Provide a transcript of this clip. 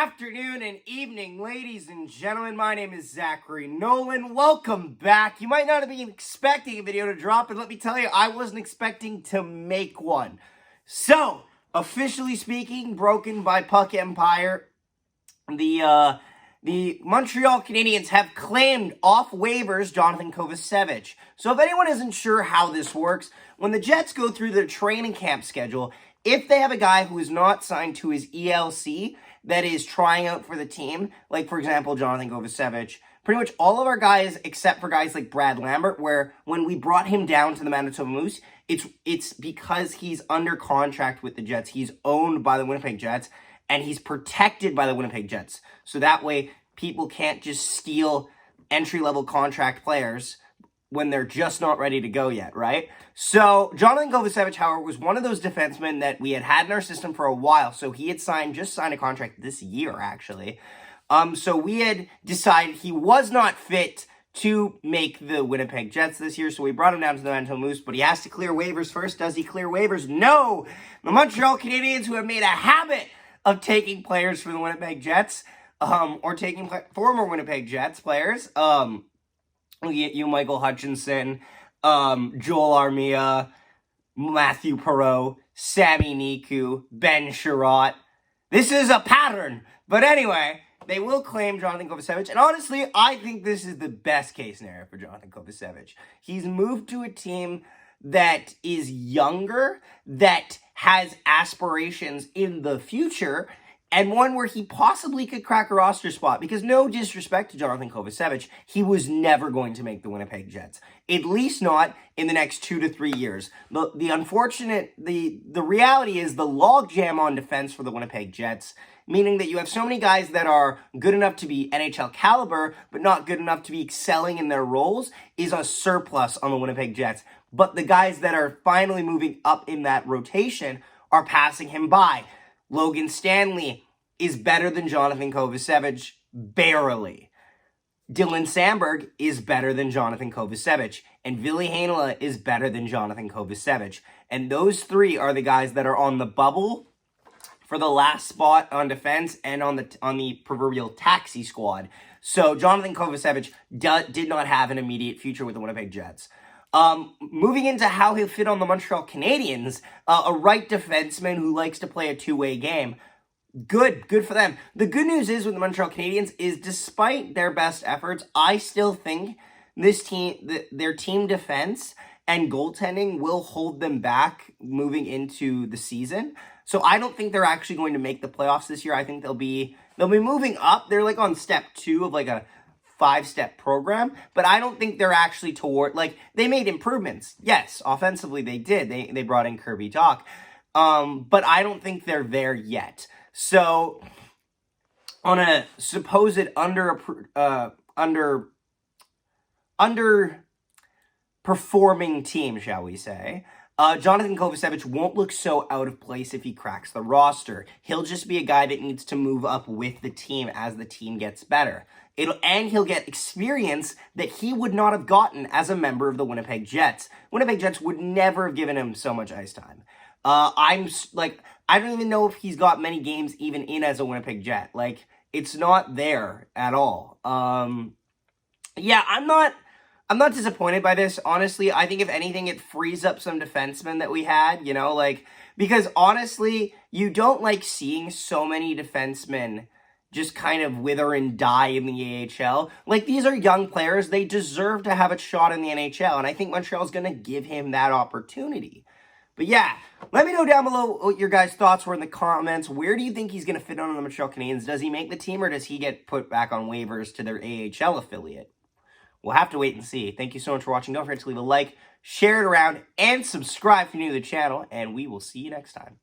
afternoon and evening, ladies and gentlemen. My name is Zachary Nolan. Welcome back. You might not have been expecting a video to drop, and let me tell you, I wasn't expecting to make one. So, officially speaking, broken by Puck Empire, the Montreal Canadiens have claimed off waivers Jonathan Kovacevic. So if anyone isn't sure how this works, when the Jets go through their training camp schedule, if they have a guy who is not signed to his ELC that is trying out for the team, like, for example, Jonathan Kovacevic, pretty much all of our guys, except for guys like Brad Lambert, where when we brought him down to the Manitoba Moose, it's because he's under contract with the Jets. He's owned by the Winnipeg Jets, and he's protected by the Winnipeg Jets. So that way, people can't just steal entry-level contract players when they're just not ready to go yet, right? So, Jonathan Kovacevic, however, was one of those defensemen that we had in our system for a while. So, he had just signed a contract this year, actually. So, we had decided he was not fit to make the Winnipeg Jets this year. So, we brought him down to the Manitoba Moose, but he has to clear waivers first. Does he clear waivers? No! The Montreal Canadiens, who have made a habit of taking players from the Winnipeg Jets, or taking former Winnipeg Jets players, you Michael Hutchinson, Joel Armia, Matthew Perreault, Sami Niku, Ben Sherratt. This is a pattern. But anyway, they will claim Jonathan Kovacevic. And honestly, I think this is the best case scenario for Jonathan Kovacevic. He's moved to a team that is younger, that has aspirations in the future, and one where he possibly could crack a roster spot. Because no disrespect to Jonathan Kovacevic, he was never going to make the Winnipeg Jets. At least not in the next 2 to 3 years. The reality is the logjam on defense for the Winnipeg Jets, meaning that you have so many guys that are good enough to be NHL caliber, but not good enough to be excelling in their roles, is a surplus on the Winnipeg Jets. But the guys that are finally moving up in that rotation are passing him by. Logan Stanley is better than Jonathan Kovacevic, barely. Dylan Samberg is better than Jonathan Kovacevic. And Ville Heinola is better than Jonathan Kovacevic. And those three are the guys that are on the bubble for the last spot on defense and on the proverbial taxi squad. So Jonathan Kovacevic did not have an immediate future with the Winnipeg Jets. Moving into how he'll fit on the Montreal Canadiens, a right defenseman who likes to play a two-way game. Good for them. The good news is with the Montreal Canadiens is despite their best efforts, I still think this team, their team defense and goaltending will hold them back moving into the season. So I don't think they're actually going to make the playoffs this year. I think they'll be moving up. They're like on step 2 of like a 5-step program, but I don't think they're actually they made improvements. Yes, offensively they did. They brought in Kirby Dach, but I don't think they're there yet. So on a supposed underperforming team, shall we say, Jonathan Kovacevic won't look so out of place if he cracks the roster. He'll just be a guy that needs to move up with the team as the team gets better. And he'll get experience that he would not have gotten as a member of the Winnipeg Jets. Winnipeg Jets would never have given him so much ice time. I don't even know if he's got many games even in as a Winnipeg Jet. It's not there at all. Yeah, I'm not disappointed by this. Honestly, I think if anything, it frees up some defensemen that we had, because honestly, you don't like seeing so many defensemen just kind of wither and die in the AHL. These are young players. They deserve to have a shot in the NHL, and I think Montreal's going to give him that opportunity. But yeah, let me know down below what your guys' thoughts were in the comments. Where do you think he's going to fit on the Montreal Canadiens? Does he make the team, or does he get put back on waivers to their AHL affiliate? We'll have to wait and see. Thank you so much for watching. Don't forget to leave a like, share it around, and subscribe if you're new to the channel, and we will see you next time.